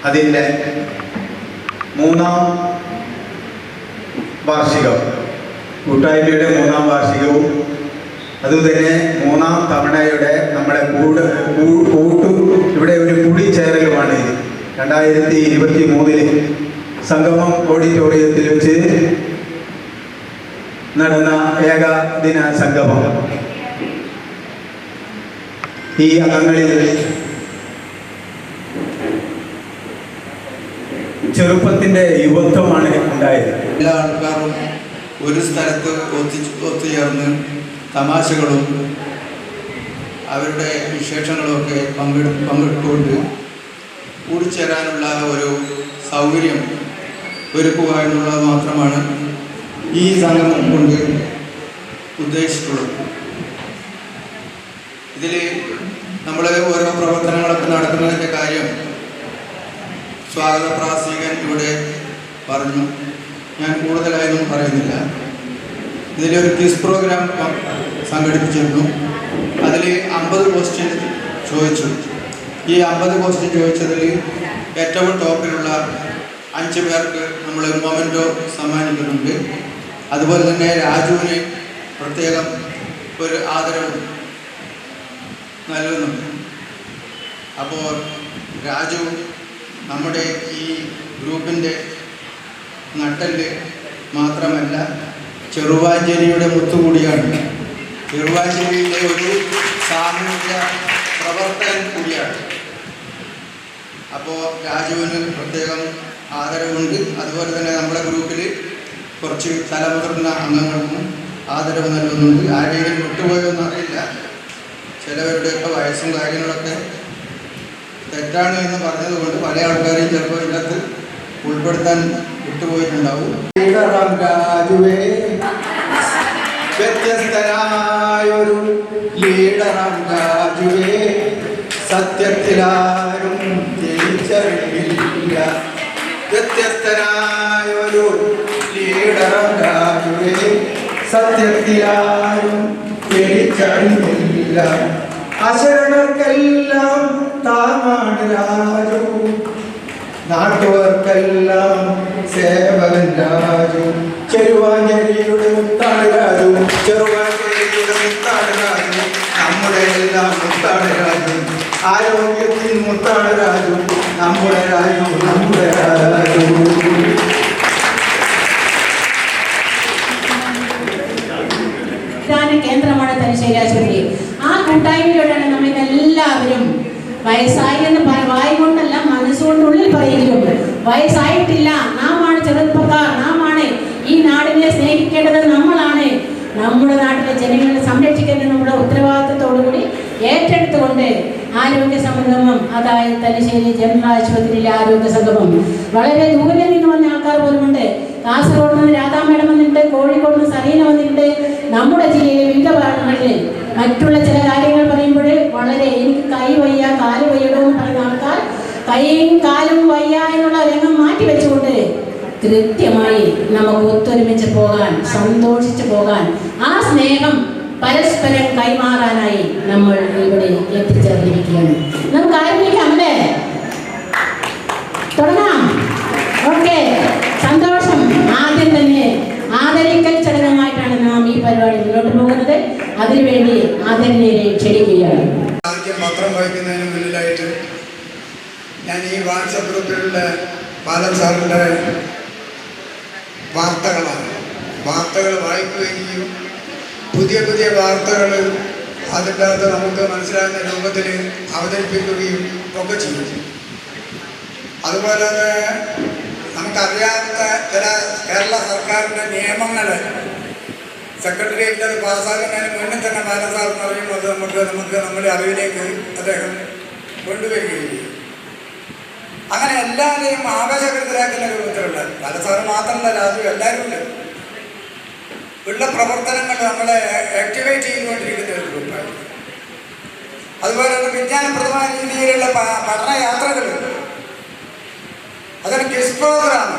അതിൻ്റെ 3ാം വാർഷികം, കൂട്ടായ്മയുടെ 3ാം വാർഷികവും അതുതന്നെ 3ാം തവണയുടെ നമ്മുടെ ഇവിടെ ഒരു കൂടിച്ചേരലുമാണ്. 2023 സംഗമം ഓഡിറ്റോറിയത്തിൽ വെച്ച് നടന്ന ഏകദിന സംഗമം. ഈ അംഗങ്ങളിൽ ചെറുപ്പത്തിൻ്റെ യുവത്വമാണ് ഉണ്ടായത്. എല്ലാ ആൾക്കാരും ഒരു സ്ഥലത്ത് ഒത്തുചേർന്ന് തമാശകളും അവരുടെ വിശേഷങ്ങളുമൊക്കെ പങ്കിട്ടുകൊണ്ട് കൂടിച്ചേരാനുള്ള ഒരു സൗകര്യം ഒരുക്കുക എന്നുള്ളത് മാത്രമാണ് ഈ സംഗമം കൊണ്ട് ഉദ്ദേശിച്ചിട്ടുള്ളത്. ഇതിൽ നമ്മൾ ഓരോ പ്രവർത്തനങ്ങളൊക്കെ നടക്കുന്നതിൻ്റെ കാര്യം സ്വാഗത പ്രാസംഗികൻ ഇവിടെ പറഞ്ഞു. ഞാൻ കൂടുതലായൊന്നും പറയുന്നില്ല. ഇതിലൊരു ക്വിസ് പ്രോഗ്രാം സംഘടിപ്പിച്ചിരുന്നു. അതിൽ 50 ക്വസ്റ്റ്യൻ ചോദിച്ചു. ഈ 50 ക്വസ്റ്റ്യൻ ചോദിച്ചതിൽ ഏറ്റവും ടോപ്പിലുള്ള 5 പേർക്ക് നമ്മൾ മൊമെൻറ്റോ സമ്മാനിക്കുന്നുണ്ട്. അതുപോലെ തന്നെ രാജുവിന് പ്രത്യേകം ഒരു ആദരവ് നൽകുന്നുണ്ട്. അപ്പോൾ രാജു നമ്മുടെ ഈ ഗ്രൂപ്പിൻ്റെ നട്ടെല്ല് മാത്രമല്ല, ചെറുവാഞ്ചേരിയുടെ മുത്തുകൂടിയാണ്. ചെറുവാഞ്ചേരിയിലെ ഒരു സാമൂഹിക പ്രവർത്തകൻ കൂടിയാണ്. അപ്പോൾ രാജുവിന് പ്രത്യേകം ആദരവുണ്ട്. അതുപോലെ തന്നെ നമ്മുടെ ഗ്രൂപ്പിൽ കുറച്ച് തലമുതിർന്ന അംഗങ്ങൾക്കും ആദരവ് നൽകുന്നുണ്ട്. ആരെങ്കിലും വിട്ടുപോയോന്ന് അറിയില്ല. ചിലവരുടെയൊക്കെ വയസ്സും കാര്യങ്ങളൊക്കെ തെറ്റാണ് എന്ന് പറഞ്ഞതുകൊണ്ട് പല ആൾക്കാരെയും ചിലപ്പോൾ ഇതിനകത്ത് ഉൾപ്പെടുത്താൻ വിട്ടുപോയിട്ടുണ്ടാവും. രാജുവേ, വ്യത്യസ്തനായൊരു ലീഡറാം രാജുവേ, സത്യത്തിലാരും തിരിച്ചറിയില്ല. വ്യത്യസ്തനായൊരു ലീഡറാം രാജുവേ, സത്യത്തിലാരും തിരിച്ചറിയില്ല. അശരണർക്കെല്ലാം താങ്ങാണ് രാജു, നാട്ടുകാർക്കെല്ലാം സേവകൻ രാജു. ചെറുവാഞ്ചേരിയുടെ മുത്താണ് രാജു, ചെറുവാഞ്ചേരിയുടെ മുത്താണ് രാജു, നമ്മുടെ എല്ലാം മുത്താണ് രാജു. ആരോഗ്യത്തിന് മുത്താണ് രാജു, നമ്മുടെ രാജു, നമ്മുടെ രാജു. കേന്ദ്രമാണ് തലശ്ശേരി ആശുപത്രി. ആ കൂട്ടായ്മയിലൂടെയാണ് നമ്മളിതെല്ലാവരും വയസ്സായി എന്ന് വായി കൊണ്ടല്ല മനസ്സുകൊണ്ടുള്ളിൽ പറയെങ്കിലും വയസ്സായിട്ടില്ല, നാമാണ് ചെറുപ്പക്കാർ, നാമാണ് ഈ നാടിനെ സ്നേഹിക്കേണ്ടത്, നമ്മളാണ് നമ്മുടെ നാട്ടിലെ ജനങ്ങളെ സംരക്ഷിക്കേണ്ടത് നമ്മുടെ ഉത്തരവാദിത്തത്തോടുകൂടി ഏറ്റെടുത്തുകൊണ്ട് ആരോഗ്യ സംഗമം, അതായത് തലശ്ശേരി ജനറൽ ആശുപത്രിയിലെ ആരോഗ്യ സംഗമം. വളരെ ദൂരെ നിന്ന് വന്ന ആൾക്കാർ പോലുമുണ്ട്. കാസർഗോഡ് നിന്ന് രാധാ മേഡം വന്നിട്ടുണ്ട്, കോഴിക്കോട് നിന്ന് സലീന വന്നിട്ടുണ്ട്. നമ്മുടെ ജില്ലയിലെ വിവിധ ഭാഗങ്ങളിൽ മറ്റുള്ള ചില കാര്യങ്ങൾ പറയുമ്പോൾ വളരെ എനിക്ക് കൈ വയ്യ കാല് വയ്യടോ എന്ന് പറയുന്ന ആൾക്കാർ കൈയും കാലും വയ്യ എന്നുള്ള രംഗം മാറ്റി വെച്ചുകൊണ്ട് കൃത്യമായി നമുക്ക് ഒത്തൊരുമിച്ച് പോകാൻ, സന്തോഷിച്ച് പോകാൻ, ആ സ്നേഹം പരസ്പരം കൈമാറാനായി നമ്മൾ ഇവിടെ എത്തിച്ചേർന്നിരിക്കുകയാണ്. നമുക്ക് ആരംഭിക്കാം അല്ലേ? തുടങ്ങാം. ഓക്കെ, സന്തോഷം. ആദ്യം തന്നെ ആദരിക്കൽ ചടങ്ങുമായിട്ടാണ് നാം ഈ പരിപാടി മുന്നോട്ട് പോകുന്നത്. അതിനുവേണ്ടി ആദരണീയരെ ക്ഷണിക്കുകയാണ്. ആദ്യം പത്രം വായിക്കുന്നതിന് മുന്നിലായിട്ട് ഞാൻ ഈ വാട്സപ്പ് ഗ്രൂപ്പിലുള്ള ബാലൻ സാറിൻ്റെ വാർത്തകൾ വായിക്കുകയും ചെയ്യും. പുതിയ പുതിയ വാർത്തകൾ അതിൻ്റെ അകത്ത് നമുക്ക് മനസ്സിലാകുന്ന രൂപത്തിൽ അവതരിപ്പിക്കുകയും ഒക്കെ ചെയ്യും. അതുപോലെ തന്നെ നമുക്കറിയാത്ത ചില കേരള സർക്കാരിൻ്റെ നിയമങ്ങൾ സെക്രട്ടേറിയറ്റിൽ അത് പാസ്സാക്കുന്നതിന് മുന്നേ തന്നെ ബാലൻ സാർ പറയുന്നത് നമ്മുടെ അറിവിലേക്ക് അദ്ദേഹം കൊണ്ടുവരികയും ചെയ്യും. അങ്ങനെ എല്ലാവരെയും ആവേശകരത്തിലാക്കുന്ന രൂപത്തിലുള്ള ബാലൻ സാറ് മാത്രമല്ല, രാജു എല്ലാവരും ഉള്ള പ്രവർത്തനങ്ങൾ നമ്മളെ ആക്ടിവേറ്റ് ചെയ്തുകൊണ്ടിരിക്കുന്ന ഒരു ഗ്രൂപ്പാണ്. അതുപോലെ തന്നെ വിജ്ഞാനപ്രദമായ രീതിയിലുള്ള പഠനയാത്രകൾ, അതൊരു ക്വിസ് പ്രോഗ്രാം,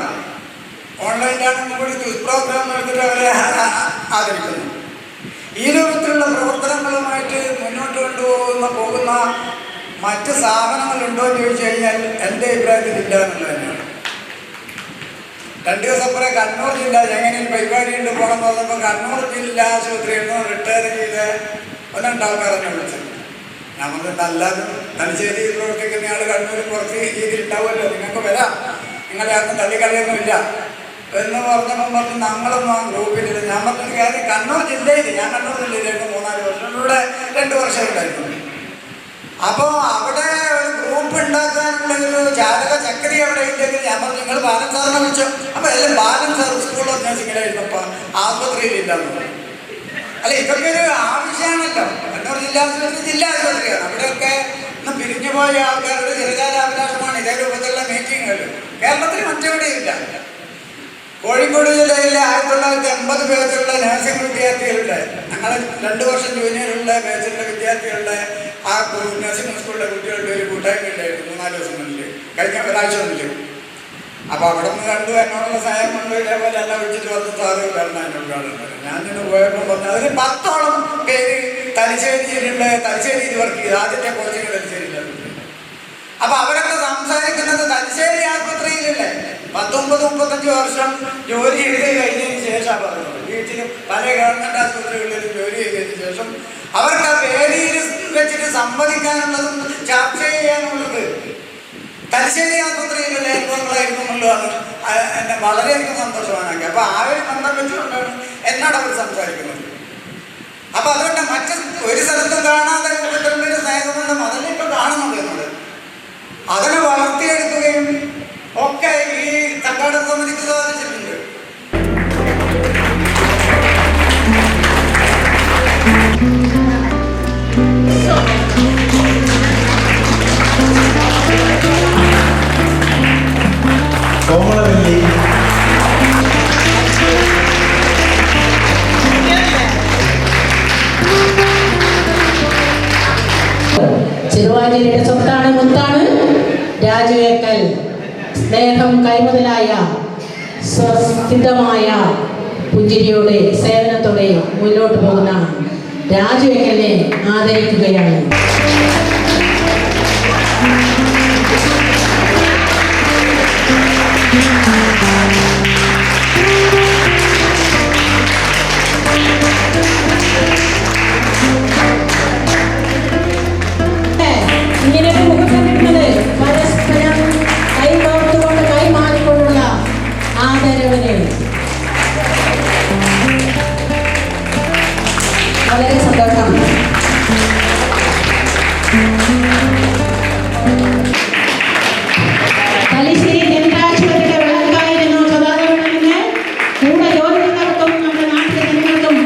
ഓൺലൈനിലാണെങ്കിൽ കൂടി ക്വിസ് പ്രോഗ്രാം എടുത്തിട്ട് അവരെ ആദരിക്കുന്നു. ഈ രൂപത്തിലുള്ള പ്രവർത്തനങ്ങളുമായിട്ട് മുന്നോട്ട് പോകുന്ന മറ്റ് സ്ഥാപനങ്ങളുണ്ടോ എന്ന് ചോദിച്ചു കഴിഞ്ഞാൽ എൻ്റെ അഭിപ്രായത്തിൽ ഇല്ല എന്നുള്ളത് തന്നെയാണ്. 2 ദിവസം പുറേ കണ്ണൂർ ജില്ല എങ്ങനെ പരിപാടി ഉണ്ട് പോകണം തോന്നുമ്പോൾ കണ്ണൂർ ജില്ലാ ആശുപത്രിയിൽ നിന്ന് റിട്ടയർ ചെയ്ത് 1-2 ആൾക്കാരെന്നെ വിളിച്ചത്. നമുക്ക് നല്ലത് തലശ്ശേരിയിൽ പ്രവർത്തിക്കുന്ന ആൾ കണ്ണൂർ കുറച്ച് രീതിയിൽ ഉണ്ടാവുമല്ലോ, നിങ്ങൾക്ക് വരാം, നിങ്ങളെ അന്ന് തള്ളിക്കളിയൊന്നുമില്ല എന്ന് പറഞ്ഞപ്പോൾ പറഞ്ഞു ഞങ്ങളൊന്നും ആ ഗ്രൂപ്പിലില്ല. ഞാൻ പറഞ്ഞൊരു കാര്യം, കണ്ണൂർ ജില്ലയിൽ, ഞാൻ കണ്ണൂർ ജില്ലയിലേക്ക് 3-4 വർഷം, ഇവിടെ 2 വർഷം ഉണ്ടായിരുന്നു. അപ്പോൾ അവിടെ ഒരു ഗ്രൂപ്പ് ഉണ്ടാക്കാനുള്ള ഒരു ജാതക ചക്രി അവിടെ ഇല്ലെങ്കിൽ ഞാൻ പറഞ്ഞു നിങ്ങൾ ബാലൻ സാറിനെ വിളിച്ചോ. അപ്പോൾ എല്ലാം ബാലൻ സാർ സ്കൂൾ ഓഫ് നഴ്സിംഗിലായിരുന്നു, അപ്പോൾ ആശുപത്രിയിലില്ലെന്ന് പറഞ്ഞു. അല്ല, ഇതൊക്കെ ഒരു ആവശ്യമാണല്ലോ. കണ്ണൂർ ജില്ലാ ആശുപത്രി ജില്ലാ ആശുപത്രിയാണ്. അവിടെയൊക്കെ ഇന്ന് പിരിഞ്ഞു പോയ ആൾക്കാരുടെ ചിരകാലാഭിലാഷമാണ് ഇതേ രൂപത്തിലുള്ള മീറ്റിങ്ങുകൾ. കേരളത്തിൽ മറ്റെവിടെയില്ല. കോഴിക്കോട് ജില്ലയിലെ 1980 ബാച്ചുള്ള നഴ്സിംഗ് വിദ്യാർത്ഥികളുടെ, ഞങ്ങൾ 2 വർഷം ജൂനിയറുള്ള ബാച്ചിലുള്ള വിദ്യാർത്ഥികളുടെ ആ നഴ്സിംഗ് സ്കൂളിലെ കുട്ടികളുടെ ഒരു കൂട്ടായ്മ ഉണ്ടായിരുന്നു 3-4 ദിവസം മുന്നിൽ, കഴിഞ്ഞ ഒരാഴ്ച മുന്നിൽ. അപ്പോൾ അവിടെ നിന്ന് കണ്ടു, എന്നോടുള്ള സഹായം കൊണ്ട് ഇതേപോലെ എല്ലാം വിളിച്ചിട്ട് വന്ന് സാറ് വരണം എന്നോട് കാണുന്നത്. ഞാൻ നിന്ന് പോയപ്പോൾ പറഞ്ഞു അതിന് 10ഓളം പേര് തലശ്ശേരിയിൽ വർക്ക് ചെയ്ത്, ആദ്യത്തെ കോച്ചിങ് തലശ്ശേരിയിലാണ്. അപ്പോൾ അവരൊക്കെ സംസാരിക്കുന്നത് തലശ്ശേരി ആശുപത്രിയിലല്ലേ 19-35 വർഷം ജോലി ചെയ്ത് കഴിഞ്ഞതിന് ശേഷമാണ് പറയുന്നത്. വീട്ടിലും പല ഗവൺമെൻറ് ആശുപത്രികളിലും ജോലി ചെയ്തതിന് ശേഷം അവർക്ക് ആ വേദിയിൽ വെച്ചിട്ട് സംവദിക്കാനുള്ളതും ചർച്ച ചെയ്യാനുള്ളത് തലശ്ശേരി ആശുപത്രിയിലുള്ള അനുഭവങ്ങളായിരുന്നു എന്നുള്ളതാണ് എന്നെ വളരെയധികം സന്തോഷമാക്കി. അപ്പോൾ ആ ഒരു ബന്ധം വെച്ചുകൊണ്ടാണ് എന്നോട് അവർ സംസാരിക്കുന്നത്. അപ്പോൾ അതുകൊണ്ട് മറ്റ് ഒരു സ്ഥലത്തും കാണാതെ കുടുംബത്തിൻ്റെ സ്നേഹബന്ധം അതല്ലേ ഇപ്പോൾ കാണുന്നത് എന്നത്, അതിനെ വളർത്തിയെടുക്കുകയും ഒക്കെ ഈ സംഘാടക സമിതിക്ക് സാധിച്ചിട്ടുണ്ട്. കോമളവല്ലി, ചെറുവാഞ്ചേരിയുടെ സ്വത്താണ് മുത്താണ് രാജുവേക്കൽ. സ്നേഹം കൈമുതലായ സ്വസ്ഥിതമായ പുഞ്ചിരിയോടെ സേവനത്തോടെ മുന്നോട്ട് പോകുന്ന രാജുവേക്കലിനെ ആദരിക്കുകയാണ്. ഇങ്ങനെയൊക്കെ മുഖത്തിരിക്കുന്നത് പരസ്പരം കൈകോർത്തുകൊണ്ട് കൈമാറിക്കൊണ്ടുള്ള ആദരവിന് വളരെ സന്തോഷം. തലശ്ശേരി ജനതാശുപത്രിയുടെ വിളക്കായിരുന്നു സദാനന്ദന് കൂടെ ജോലി ചെയ്യുന്നവർക്കും നമ്മുടെ നാട്ടിലെ ജനങ്ങൾക്കും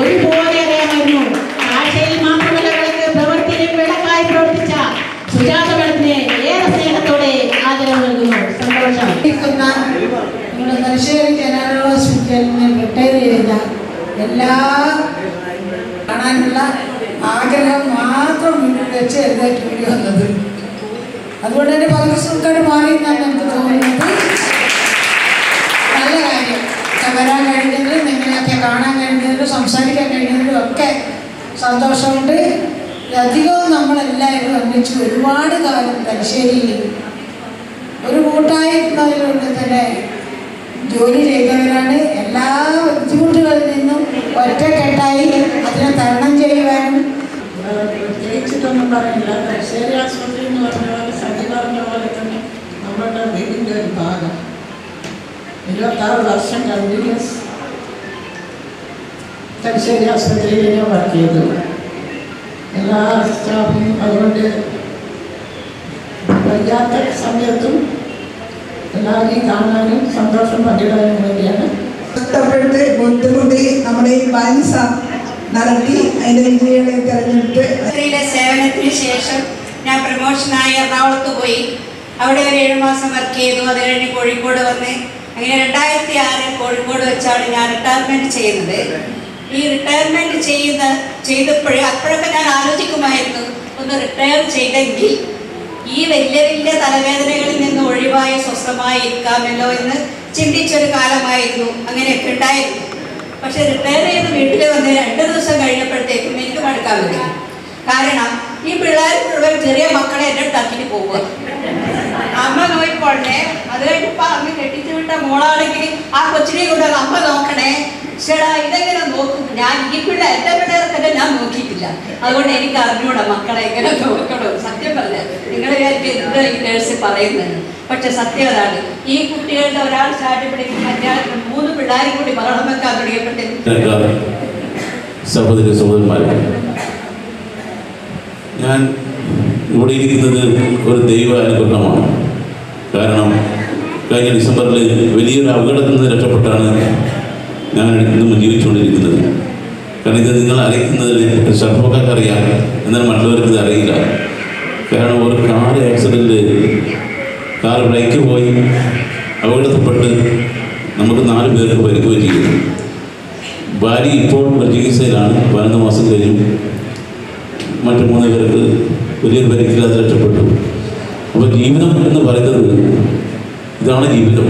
ഒരുപോലെ അറിയാമായിരുന്നു. ആഴ്ചയിൽ മാത്രമല്ല വിളക്ക് പ്രവൃത്തിയിലും വിളക്കായി പ്രവർത്തിച്ച സുജാത മേഡത്തിന് ഏറെ സ്നേഹത്തോടെ ആദരവ് നൽകുന്നു. സന്തോഷം. നമ്മുടെ തലശ്ശേരി ജനറൽ ഹോസ്പിറ്റലിൽ നിന്ന് റിട്ടയർ ചെയ്ത എല്ലാ കാണാനുള്ള ആഗ്രഹം മാത്രം മുന്നിൽ വെച്ച് എഴുന്നേറ്റ് കൂടി വന്നത്. അതുകൊണ്ട് തന്നെ പകുതി സുഖം മാറി എന്നാണ് എനിക്ക് തോന്നുന്നത്. നല്ല കാര്യം. വരാൻ കഴിഞ്ഞതിലും നിങ്ങളെയൊക്കെ കാണാൻ കഴിഞ്ഞതിലും സംസാരിക്കാൻ കഴിഞ്ഞതിലും ഒക്കെ സന്തോഷമുണ്ട്. അധികവും നമ്മളെല്ലാവരും ഒന്നിച്ച് ഒരുപാട് കാലം തലശ്ശേരിയിൽ ഒരു കൂട്ടായിരുന്നതിലൂടെ തന്നെ ജോലി ചെയ്തവരാണ്. എല്ലാ ബുദ്ധിമുട്ടുകളിൽ നിന്നും ഒറ്റക്കെട്ടായി അതിനെ തരണം ചെയ്യുവാനും പ്രത്യേകിച്ചിട്ടൊന്നും പറയില്ല. തലശ്ശേരി ആശുപത്രി എന്ന് പറഞ്ഞ പോലെ സജി പറഞ്ഞ പോലെ തന്നെ നമ്മളുടെ വീടിൻ്റെ ഒരു ഭാഗം 26 വർഷം കണ്ടിന്യൂസ് തലശ്ശേരി ആശുപത്രിയിൽ ഞാൻ വർക്ക് ചെയ്തു. എല്ലാ സ്റ്റാഫും അതുകൊണ്ട് വയ്യാത്ത സമയത്തും എല്ലാവരെയും കാണാനും സന്തോഷം പങ്കിടാനും വേണ്ടിയാണ്. കഷ്ടപ്പെട്ട് ബുദ്ധിമുട്ടി നമ്മുടെ ഈ ബാൻസ നടത്തി അതിൻ്റെ വിജയികളെ തിരഞ്ഞെടുത്ത് സേവനത്തിന് ശേഷം ഞാൻ പ്രമോഷനായി എറണാകുളത്ത് പോയി. അവിടെ ഒരു 7 മാസം വർക്ക് ചെയ്തു. അത് കഴിഞ്ഞ് കോഴിക്കോട് വന്ന് അങ്ങനെ 2006 കോഴിക്കോട് വെച്ചാണ് ഞാൻ റിട്ടയർമെൻറ്റ് ചെയ്യുന്നത്. ഈ റിട്ടയർമെൻറ്റ് അപ്പോഴൊക്കെ ഞാൻ ആലോചിക്കുമായിരുന്നു, ഒന്ന് റിട്ടയർ ചെയ്തെങ്കിൽ ഈ വലിയ വലിയ തലവേദനകളിൽ നിന്ന് ഒഴിവായി സ്വസ്ഥമായി ഇരിക്കാമല്ലോ എന്ന് ചിന്തിച്ചൊരു കാലമായിരുന്നു. അങ്ങനെയൊക്കെ ഉണ്ടായിരുന്നു. പക്ഷെ റിട്ടയർ ചെയ്ത് വീട്ടിൽ വന്ന് 2 ദിവസം കഴിഞ്ഞപ്പോഴത്തേക്കും എനിക്ക് മടുക്കാൻ പറ്റി. കാരണം ഈ പിള്ളേർ മുഴുവൻ ചെറിയ മക്കളെ പോവുക. അമ്മ നോയിക്കൊള്ളേ. അത് കഴിഞ്ഞപ്പോ അമ്മ കെട്ടിച്ചു വിട്ട മോളാണെങ്കിൽ ആ കൊച്ചിനെ കൂടെ അമ്മ നോക്കണേ. ചേടാ ഇതെങ്ങനെ നോക്കും? ഞാൻ ഈ പിള്ളേർ എൻ്റെ പിള്ളേർക്കല്ല ഞാൻ നോക്കിയിട്ടില്ല. അതുകൊണ്ട് എനിക്ക് അറിഞ്ഞൂടാ മക്കളെ എങ്ങനെ നോക്കണോ. സത്യം പറഞ്ഞ നിങ്ങൾ എന്ത് ഈ നേഴ്സ് പറയുന്നത്. പക്ഷെ സത്യം അതാണ്. ഈ കുട്ടികളുടെ ഒരാൾ സ്റ്റാർട്ട് പിടിക്കുന്ന മറ്റേ 3 പിള്ളേരും കൂടി ബഹളം വെക്കാൻ തുടങ്ങിയപ്പോഴത്തേക്കും സഹോദരി സഹോദരന്മാരെ, ഞാൻ ഇവിടെ ഇരിക്കുന്നത് ഒരു ദൈവ അനുഗ്രഹമാണ്. കാരണം കഴിഞ്ഞ ഡിസംബറിൽ വലിയൊരു അപകടത്തിൽ നിന്ന് രക്ഷപ്പെട്ടാണ് ഞാൻ ഇന്നും ജീവിച്ചുകൊണ്ടിരിക്കുന്നത്. കാരണം ഇത് നിങ്ങൾ അറിയിക്കുന്നതിൽ ചെറുപ്പക്കാർക്ക് അറിയാം, എന്നാൽ മറ്റുള്ളവർക്ക് ഇത് അറിയില്ല. കാരണം ഒരു കാർ ആക്സിഡൻറ്റ്, കാർ ബ്രേക്ക് പോയി അപകടത്തിൽപ്പെട്ട് നമുക്ക് 4 പേർക്ക് പരിക്കുകയും ചെയ്തു. ഭാര്യ ഇപ്പോൾ ചികിത്സയിലാണ്, 12 മാസം കഴിഞ്ഞു. മറ്റു 3 പേർക്ക് വലിയൊരു പരിക്കില്ലാതെ രക്ഷപ്പെട്ടു. അപ്പോൾ ജീവിതം എന്ന് പറയുന്നത് ഇതാണ് ജീവിതം.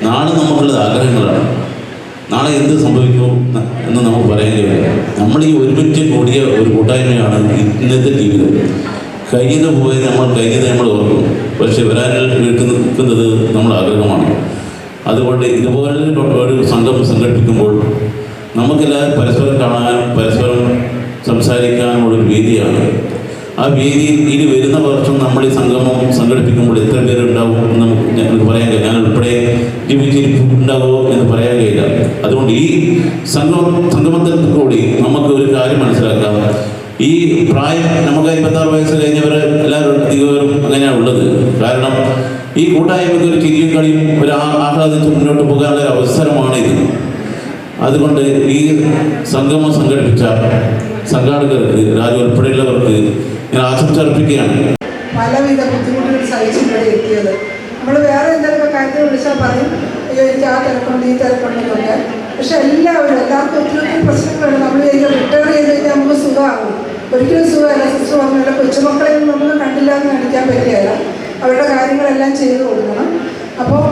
നാളെ നമുക്കുള്ളത് ആഗ്രഹങ്ങളാണ്. നാളെ എന്ത് സംഭവിക്കുമോ എന്ന് നമുക്ക് പറയാൻ കഴിയില്ല. നമ്മൾ ഈ ഒരുമിച്ച് കൂടിയ ഒരു കൂട്ടായ്മയാണ് ഇന്നത്തെ ജീവിതം. കഴിഞ്ഞത് പോയി നമ്മൾ ഓർക്കും, പക്ഷെ വരാൻ നിൽക്കുന്നത് നമ്മുടെ ആഗ്രഹമാണ്. അതുകൊണ്ട് ഇതുപോലെ ഒരു സംഘം സംഘടിപ്പിക്കുമ്പോൾ നമുക്കെല്ലാവരും പരസ്പരം കാണാനും പരസ്പരം സംസാരിക്കാനുള്ളൊരു വേദിയാണ്. ആ വേദിയിൽ ഇനി വരുന്ന വർഷം നമ്മൾ ഈ സംഗമം സംഘടിപ്പിക്കുമ്പോൾ എത്ര പേരുണ്ടാവും എന്ന് നമുക്ക് പറയാൻ കഴിയില്ല. ഞാൻ ഉൾപ്പെടെ ജീവിച്ചിരിപ്പുണ്ടാവുമോ എന്ന് പറയാൻ കഴിയില്ല. അതുകൊണ്ട് ഈ സംഗമത്തിൽ കൂടി നമുക്ക് ഒരു കാര്യം മനസ്സിലാക്കാം. ഈ പ്രായം നമുക്ക് 56 വയസ്സ് കഴിഞ്ഞവർ എല്ലാവരും അധികവരും അങ്ങനെയാണ് ഉള്ളത്. കാരണം ഈ കൂട്ടായ്മയ്ക്ക് ഒരു ചിരിയും കളിയും ഒരു ആഹ്ലാദിച്ച് മുന്നോട്ട് പോകാനുള്ള ഒരു അവസരമാണിത്. അതുകൊണ്ട് ഈ സംഗമം സംഘടിപ്പിച്ച സംഘാടകർക്ക്, രാജു ഉൾപ്പെടെയുള്ളവർക്ക് ഞാൻ ആശംസ അർപ്പിക്കുകയാണ്. പലവിധ ബുദ്ധിമുട്ടുകൾ സഹിച്ച് ഇവിടെ എത്തിയത്. നമ്മൾ വേറെ എന്തെങ്കിലും കാര്യത്തിൽ വിളിച്ചാൽ പറയും, അയ്യോ എനിക്ക് ആ തിരക്കുണ്ട് ഈ തിരക്കുണ്ടെന്നൊക്കെ. പക്ഷെ എല്ലാവർക്കും ഒത്തിരി പ്രശ്നങ്ങളുണ്ട്. നമ്മൾ റിട്ടയർ ചെയ്ത് കഴിഞ്ഞാൽ നമുക്ക് സുഖമാകും. ഒരിക്കലും സുഖമല്ല. സിസ്റ്റർ പറഞ്ഞില്ല, കൊച്ചുമക്കളെയൊന്നും നമ്മൾ കണ്ടില്ല എന്ന് കാണിക്കാൻ പറ്റുകയില്ല. അവരുടെ കാര്യങ്ങളെല്ലാം ചെയ്തു കൊടുക്കണം. അപ്പോൾ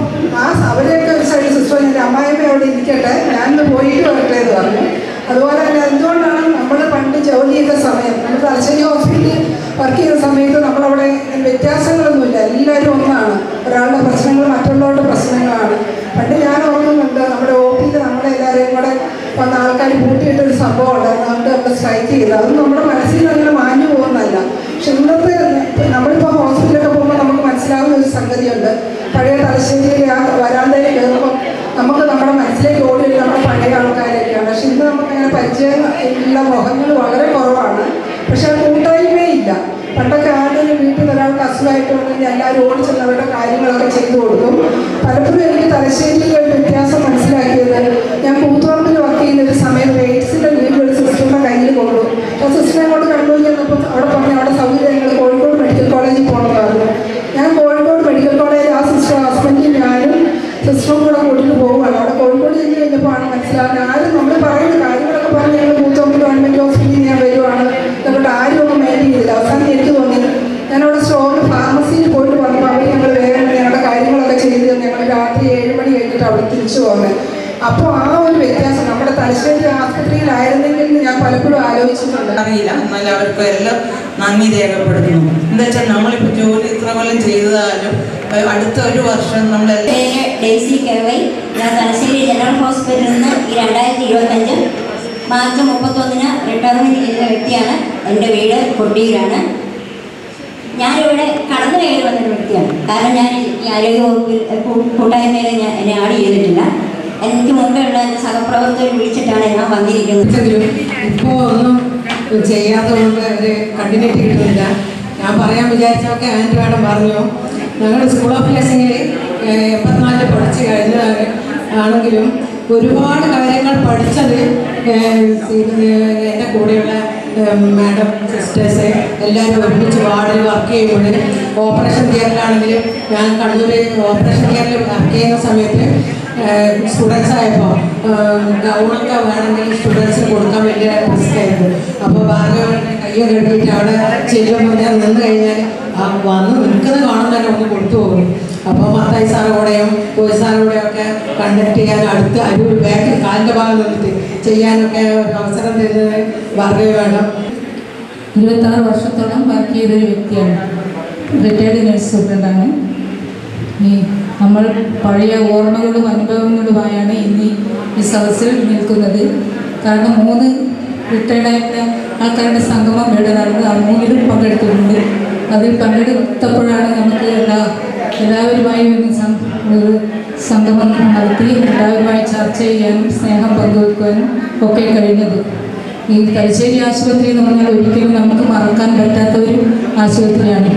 അവരെയൊക്കെ ഒരു സൈഡ് സിസ്റ്റർ എൻ്റെ അമ്മായിമ്മ അവിടെ ഇരിക്കട്ടെ, ഞാനിന്ന് പോയിട്ട് വരട്ടെ എന്ന് പറഞ്ഞു. അതുപോലെ തന്നെ എന്തുകൊണ്ടാണ് നമ്മൾ പണ്ട് ജോലി ചെയ്ത സമയം, നമ്മൾ തലശ്ശേരി ഹോസ്പിറ്റലിൽ വർക്ക് ചെയ്ത സമയത്ത് നമ്മളവിടെ വ്യത്യാസങ്ങളൊന്നുമില്ല, എല്ലാവരും ഒന്നാണ്. ഒരാളുടെ പ്രശ്നങ്ങൾ മറ്റുള്ളവരുടെ പ്രശ്നങ്ങളാണ്. പണ്ട് ഞാൻ ഓർക്കുന്നുണ്ട്, നമ്മുടെ ഓഫീസിൽ നമ്മളെല്ലാവരെയും കൂടെ വന്ന ആൾക്കാർ കൂട്ടിയിട്ടൊരു സംഭവം ഉണ്ടായിരുന്നു. നമ്മൾ സ്ട്രൈക്ക് ചെയ്ത് അതൊന്നും നമ്മുടെ മനസ്സിൽ നിന്ന് അങ്ങനെ മാഞ്ഞു പോകുന്നതല്ല. പക്ഷെ ഇന്നത്തെ നമ്മളിപ്പോൾ ഹോസ്പിറ്റലൊക്കെ പോകുമ്പോൾ നമുക്ക് മനസ്സിലാവുന്ന ഒരു സംഗതിയുണ്ട്. പഴയ തലശ്ശേരിയിൽ ആ വരാന്തയിൽ കയറുമ്പോൾ നമുക്ക് നമ്മുടെ മനസ്സിലേക്ക് ഓടി വരും നമ്മുടെ പഴയ ആൾക്കാരൊക്കെയാണ്. പക്ഷെ ഇന്ന് നമുക്കങ്ങനെ പരിചയമുള്ള മുഖങ്ങൾ വളരെ കുറവാണ്. പക്ഷെ അത് കൂട്ടായ്മയേ ഇല്ല. പണ്ടൊക്കെ ആദ്യം വീട്ടിൽ നിന്ന് ഒരാൾക്ക് അസുഖമായിട്ട് വന്നെങ്കിൽ എല്ലാവരും ഓടിച്ചെന്ന് അവരുടെ കാര്യങ്ങളൊക്കെ ചെയ്തു കൊടുക്കും. പലപ്പോഴും എനിക്ക് തലശ്ശേരിയിൽ ഒരു വ്യത്യാസം മനസ്സിലാക്കിയത്, ഞാൻ കൂത്തുപറമ്പിൽ വർക്ക് ചെയ്യുന്ന ഒരു സമയത്ത് എയ്ഡ്സിൻ്റെ വീട്ടിൽ ഒരു സിസ്റ്ററിൻ്റെ കയ്യിൽ കൊണ്ടു. ആ സിസ്റ്ററിനെ കൊണ്ട് കണ്ടുപോയി ചെന്നപ്പോൾ അവിടെ പറഞ്ഞു അവിടെ സൗകര്യങ്ങൾ കോഴിക്കോട് മെഡിക്കൽ കോളേജിൽ പോകണമെന്ന് പറഞ്ഞു. ഞാൻ കോഴിക്കോട് മെഡിക്കൽ കോളേജിൽ ആ സിസ്റ്റർ ഹസ്ബൻഡും ഞാനും സിസ്റ്ററും കൂടെ കൂട്ടിയിട്ട് പോവുകയാണ്. അവിടെ കോഴിക്കോട് ചെന്ന് കഴിഞ്ഞപ്പോൾ ആണ് മനസ്സിലാവുന്നത്. ആരും നമ്മൾ പറയുന്ന കാര്യങ്ങളൊക്കെ പറഞ്ഞ് ഞങ്ങൾ കൂത്തുപറമ്പ് ഗവൺമെൻറ് ഹോസ്പിറ്റലിൽ ഞാൻ വരുവാണ് എന്നിട്ട് ആരും ഒന്നും മെയിൻ ചെയ്തില്ല. അവസാനം എനിക്ക് തോന്നി ഞാനവിടെ സ്റ്റോറിൽ ഫാർമസിയിൽ പോയിട്ട് വന്നപ്പോൾ അവർ ഞങ്ങൾ വേഗം ഞങ്ങളുടെ കാര്യങ്ങളൊക്കെ ചെയ്ത് ഞങ്ങൾ രാത്രി 7 മണി കഴിഞ്ഞിട്ട് അവിടെ തിരിച്ചു പോകുന്നത്. അപ്പോൾ ആ ഒരു വ്യത്യാസം നമ്മുടെ തലശ്ശേരി ആസ്പത്രിയിലായിരുന്നെങ്കിൽ ഞാൻ പലപ്പോഴും ആലോചിച്ചിട്ടുണ്ട്. അറിയില്ല, എന്നാൽ അവർക്ക് എല്ലാം നന്ദി രേഖപ്പെടുത്തുന്നു. എന്താ വെച്ചാൽ നമ്മളിപ്പോൾ ജോലി ഇത്ര കൊല്ലം ചെയ്താലും അടുത്ത ഒരു വർഷം നമ്മളെല്ലാം. ഡെയ്സി കേവൈ, ഞാൻ തലശ്ശേരി ജനറൽ ഹോസ്പിറ്റലിൽ നിന്ന് ഈ 2025 മാർച്ച് 31 റിട്ടയർമെൻറ്റ് ചെയ്യുന്ന വ്യക്തിയാണ്. എൻ്റെ വീട് കൊട്ടിയൂരാണ്. ഞാനിവിടെ കടന്നു കയറി വന്നൊരു വ്യക്തിയാണ്. കാരണം ഞാൻ ഈ ആരോഗ്യ വകുപ്പിൽ കൂട്ടായ്മയിൽ എന്നെ ആഡ് ചെയ്തിട്ടില്ല. എനിക്ക് മുമ്പെയുള്ള എൻ്റെ സഹപ്രവർത്തകർ വിളിച്ചിട്ടാണ് ഞാൻ വന്നിരിക്കുന്നത്. ഇപ്പോൾ ഒന്നും ചെയ്യാത്തതുകൊണ്ട് അവർ കണ്ടിന്യൂറ്റി കിട്ടുന്നില്ല. ഞാൻ പറയാൻ വിചാരിച്ചൊക്കെ ആൻറ്റി മാഡം പറഞ്ഞു. ഞങ്ങൾ സ്കൂൾ ഓഫ് നഴ്സിംഗിൽ 84 പഠിച്ച് കഴിഞ്ഞതാണെങ്കിലും ഒരുപാട് കാര്യങ്ങൾ പഠിച്ചത് എൻ്റെ കൂടെയുള്ള മാഡം സിസ്റ്റേഴ്സ് എല്ലാവരും ഒരുമിച്ച് വാർഡിൽ വർക്ക് ചെയ്യുമ്പോൾ ഓപ്പറേഷൻ തിയേറ്ററിലാണെങ്കിലും ഞാൻ കണ്ണൂർ ഓപ്പറേഷൻ തിയേറ്ററിൽ വർക്ക് ചെയ്യുന്ന സമയത്ത് സ്റ്റുഡൻസ് ആയപ്പോൾ ഗൗണൊക്കെ വേണമെങ്കിൽ സ്റ്റുഡൻസിന് കൊടുക്കാൻ വലിയ റിസ്ക് ആയിരുന്നു. അപ്പോൾ ഭാഗ്യമായിട്ട് കയ്യൊക്കെ കെട്ടിയിട്ട് അവിടെ ചെല്ലുമ്പോൾ ഞാൻ നിന്ന് കഴിഞ്ഞാൽ വന്ന് നിൽക്കുന്ന കാണുന്നതിന് ഒന്ന് കൊടുത്തു പോകും. അപ്പോൾ മത്തായി സാറുകൂടെയും കോഴി സാറുകൂടെയൊക്കെ കണ്ടക്ട് ചെയ്യാൻ അടുത്ത് അരൂർ ബാക്കിൽ കാലിൻ്റെ ഭാഗം നിന്നിട്ട് ചെയ്യാനൊക്കെ ഒരു അവസരം തരുന്നത് ഭാഗ്യം വേണം. 26 വർഷത്തോളം വർക്ക് ചെയ്തൊരു വ്യക്തിയാണ്. റിട്ടയർഡ് നഴ്സ് സൂപ്രണ്ടാണ്. നമ്മൾ പഴയ ഓർമ്മകളും അനുഭവങ്ങളുമായാണ് ഇന്ന് ഈ സദസ്സിൽ നിൽക്കുന്നത്. കാരണം 3 റിട്ടയർഡായിട്ടുള്ള ആൾക്കാരുടെ സംഗമം ഇവിടെ നടന്ന് ആ 3ലും പങ്കെടുത്തിട്ടുണ്ട്. അതിൽ പങ്കെടുത്തപ്പോഴാണ് നമുക്ക് എല്ലാവരുമായി ഒരു സംഗമം നടത്തി എല്ലാവരുമായി ചർച്ച ചെയ്യാനും സ്നേഹം പങ്കുവെക്കുവാനും ഒക്കെ കഴിഞ്ഞത്. ഈ തലശ്ശേരി ആശുപത്രി എന്ന് പറഞ്ഞാൽ ഒരിക്കലും നമുക്ക് മറക്കാൻ പറ്റാത്ത ഒരു ആശുപത്രിയാണ്.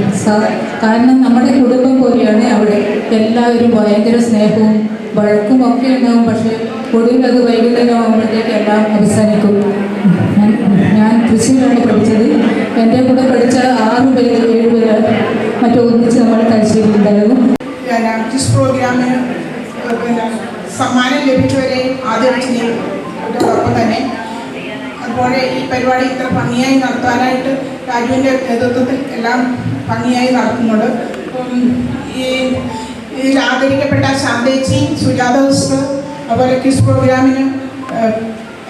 കാരണം നമ്മുടെ കുടുംബം പോലെയാണ് അവിടെ. എല്ലാവരും ഭയങ്കര സ്നേഹവും വഴക്കും ഒക്കെ ഉണ്ടാകും. പക്ഷേ ഒടുവിൽ അത് വൈകുന്നേരം ആകുമ്പോഴത്തേക്ക് എല്ലാം അവസാനിക്കും. ഞാൻ തൃശ്ശൂരാണ് പഠിച്ചത്. എൻ്റെ കൂടെ പഠിച്ച 6 പേര് 7 പേര് മറ്റോ ഒന്നിച്ച് നമ്മൾ തലശ്ശേരി ഉണ്ടായിരുന്നു. ക്വിസ് പ്രോഗ്രാമിന് സമ്മാനം ലഭിച്ചവരെ ആദരിച്ചതോടൊപ്പം തന്നെ അതുപോലെ ഈ പരിപാടി ഇത്ര ഭംഗിയായി നടത്താനായിട്ട് രാജുവിൻ്റെ നേതൃത്വത്തിൽ എല്ലാം ഭംഗിയായി നടത്തുന്നുണ്ട്. ഇതിൽ ആദരിക്കപ്പെട്ട ശാന്തേച്ചി, സുജാത സിസ്റ്റർ, അതുപോലെ ക്വിസ് പ്രോഗ്രാമിന്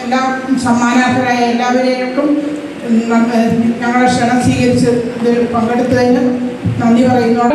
എല്ലാ സമ്മാനാർഹരായ എല്ലാവരേക്കും ഞങ്ങളുടെ ക്ഷണം സ്വീകരിച്ച് ഇതിൽ പങ്കെടുത്തതിന് നന്ദി പറയുന്നു.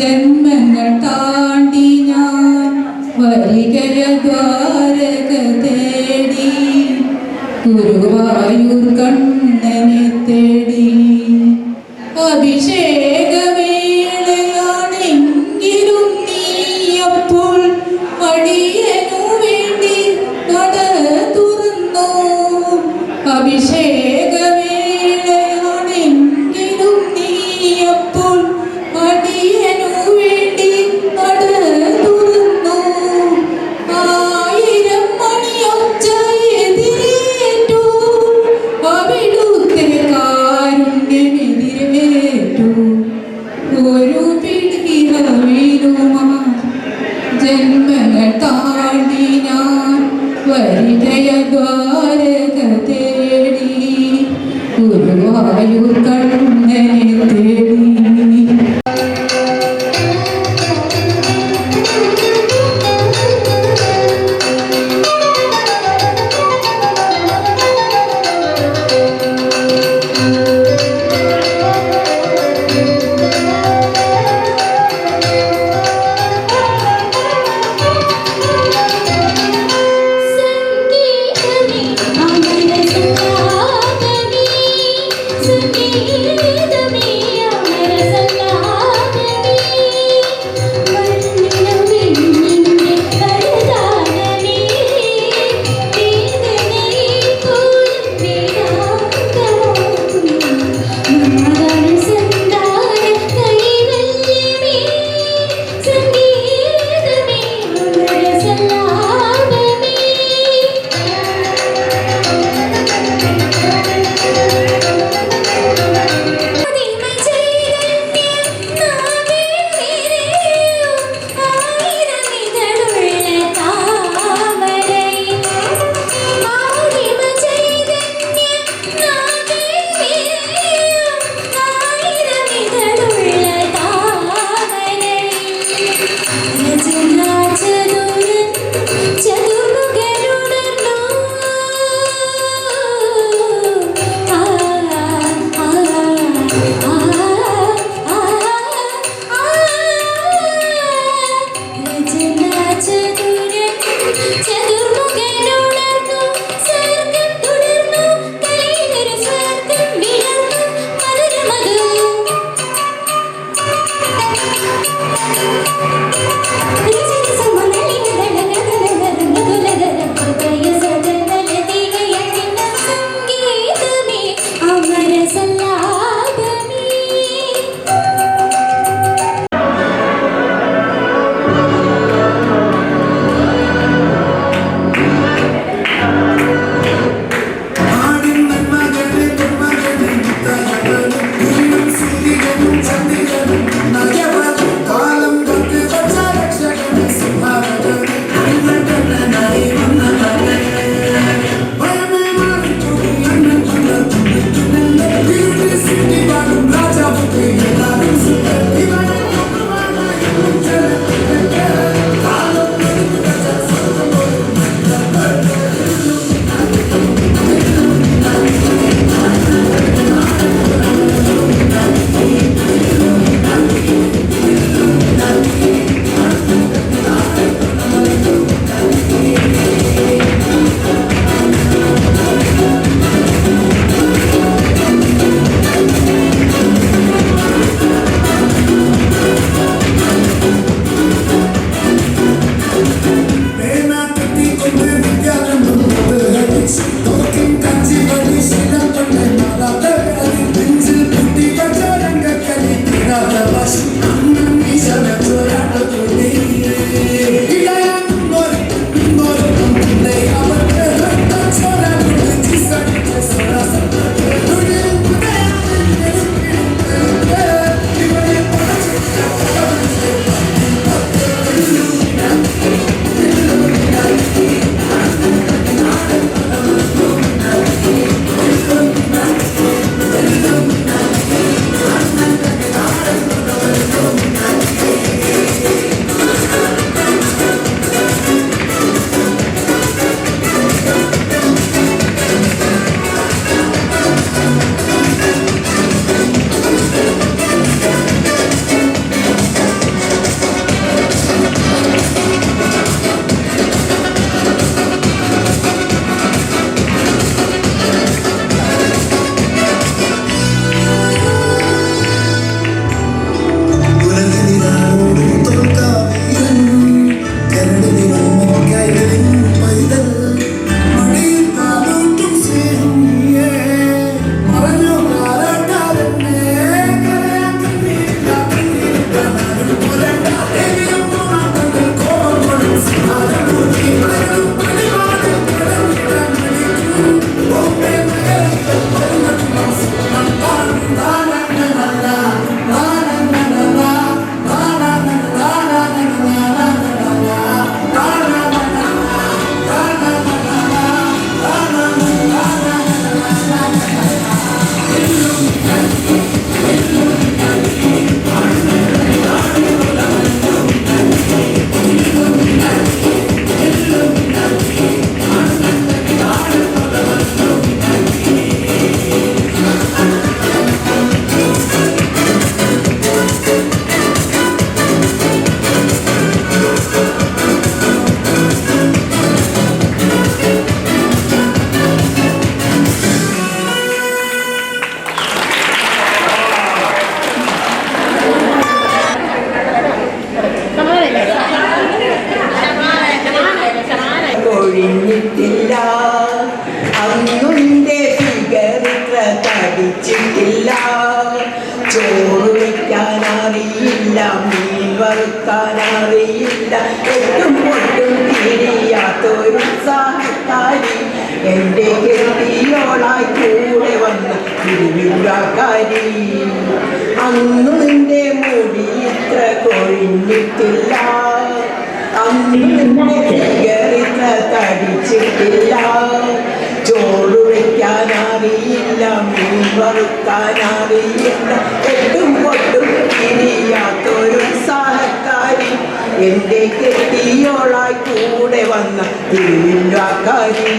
ജന്മങ്ങൾ താണ്ടി ഞാൻ വരികയ ദ്വാരക തേടി ഗുരുവായൂർ കണ്ണനെ തേടി അഭിഷേകവേളയാണെങ്കിലും നീയപ്പോൾ മടിയനു വേണ്ടി നട തുറന്നു അഭിഷേകവേളയാണെങ്കിലും നീയപ്പോൾ മടിയനു വേണ്ടി നട തുറന്നു 1000 മണിയൊച്ച എതിരേറ്റു അവിടുത്തെ കാരുണ്യമെതിരേറ്റു ഒരു പിടിയിലുമാ ജന്മങ്ങൾ താണ്ടി ഞാൻ വരികയ ദ്വാരക തേടി ഗുരുവായൂർ കണ്ണനെ തേടി സംഗീതമേ അമര സുധാമണി സംഗീത അറിയില്ല, മീൻ വറുക്കാനറിയില്ല, എട്ടും പൊട്ടും തിരിയാത്തൊരു സഹക്കാരി എൻ്റെ കെട്ടിയോളായി കൂടെ വന്ന തിരുവിഴാക്കാരി. അന്നു നിന്റെ മുടി ഇത്ര കൊഴിഞ്ഞിട്ടില്ല, അന്ന് നിന്റെ ഫിഗറിത്ര തടിച്ചിട്ടില്ല. ചോറ് വയ്ക്കാനറിയില്ല, മീൻ വറുക്കാനറിയില്ല, എട്ടും പൊട്ടും തിരിയാത്തൊരു സഹക്കാരി എൻ്റെ കെട്ടിയോളായി കൂടെ വന്ന തിരുവിഴാക്കാരി.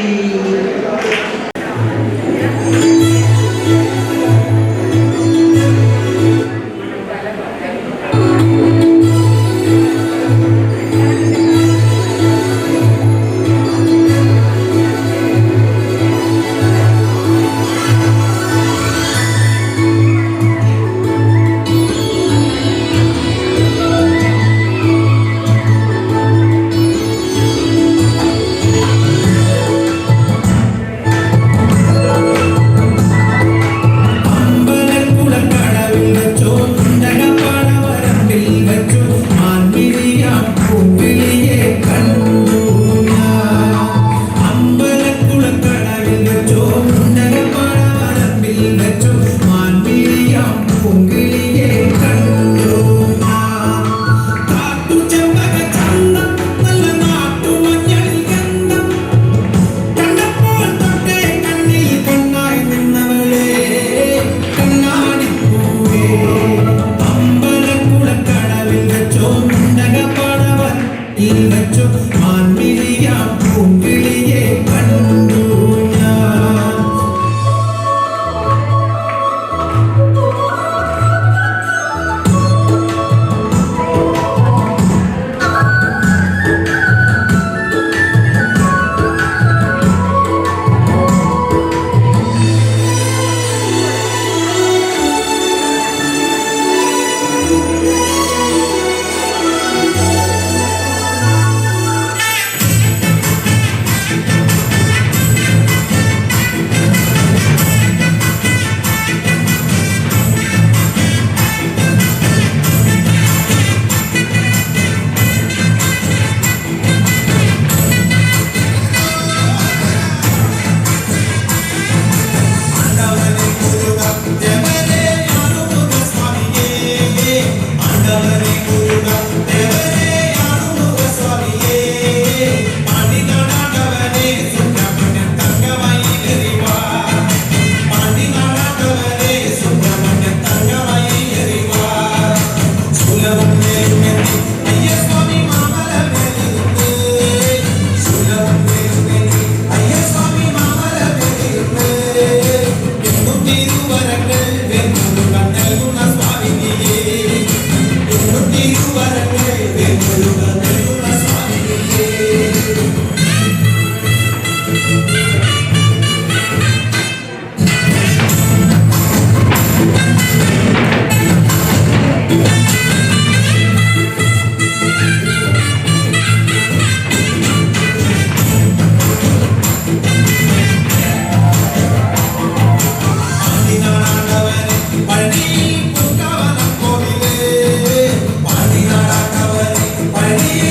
Palani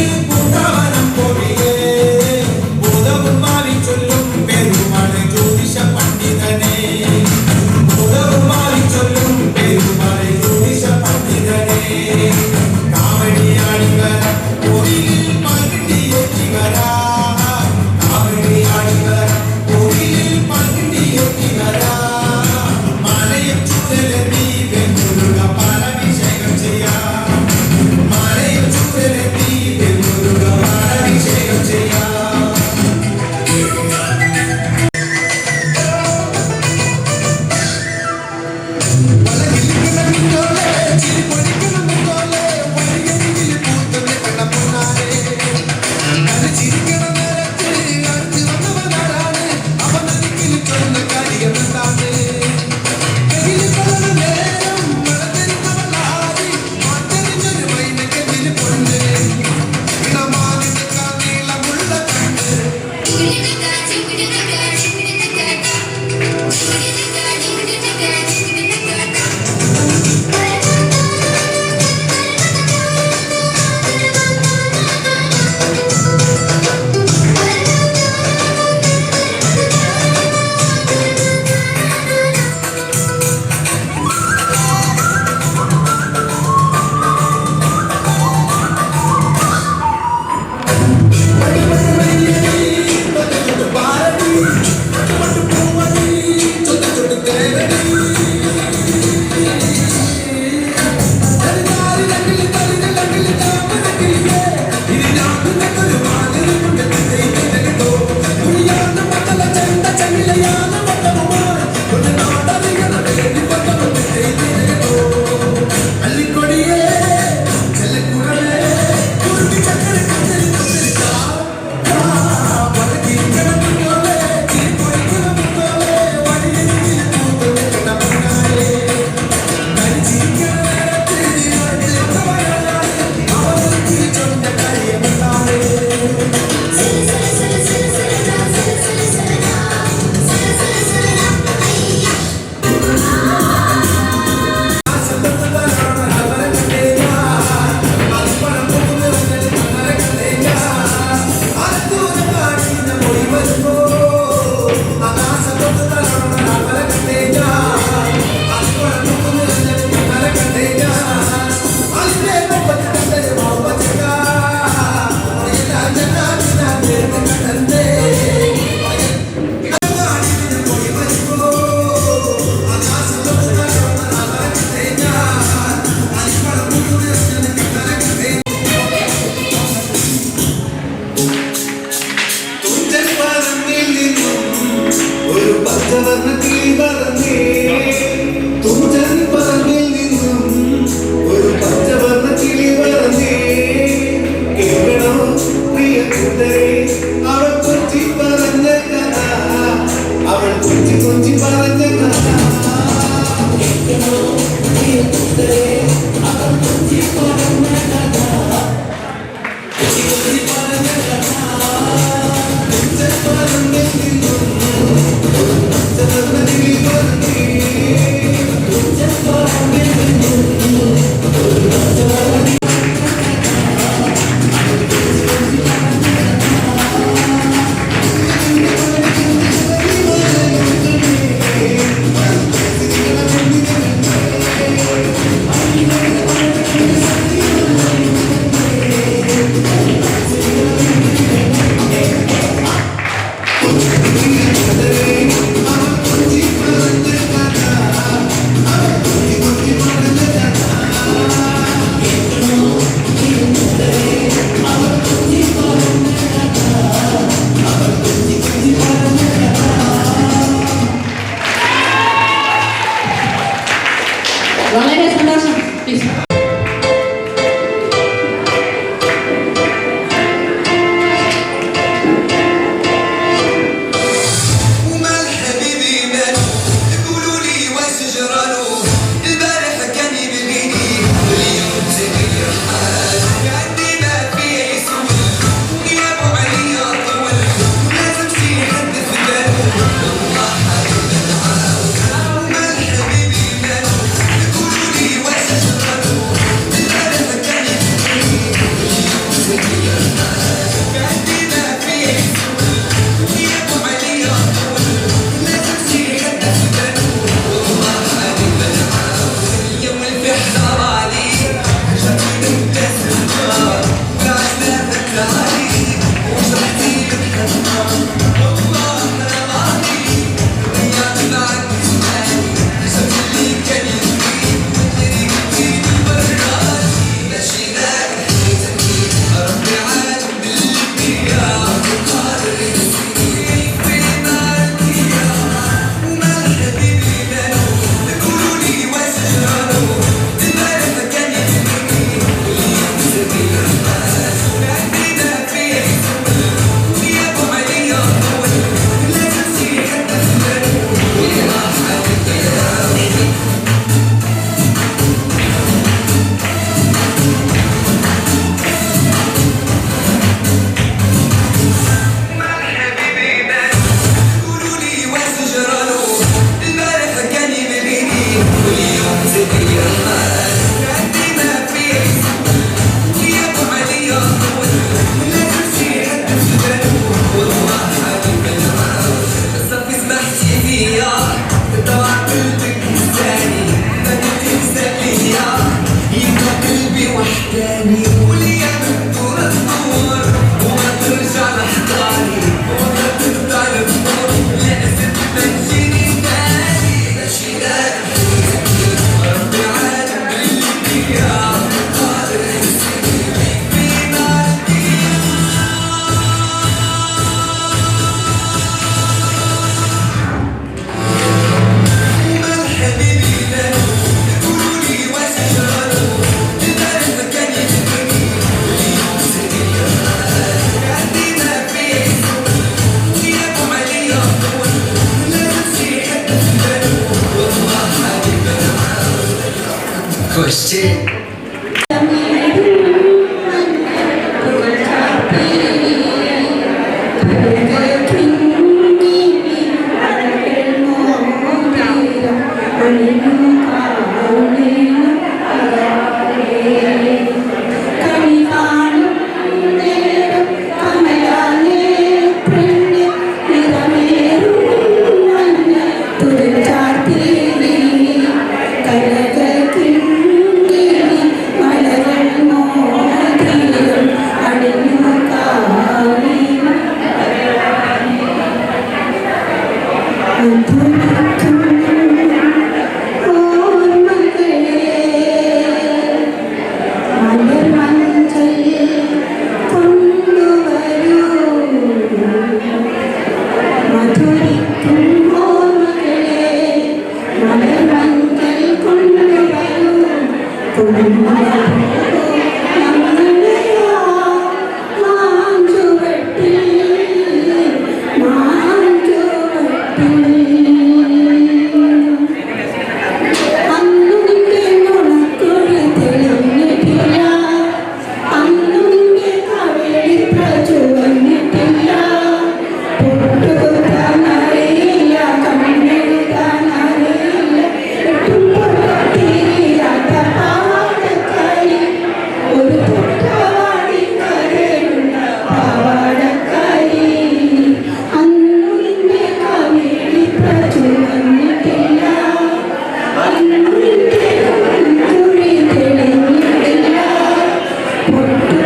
Thank you.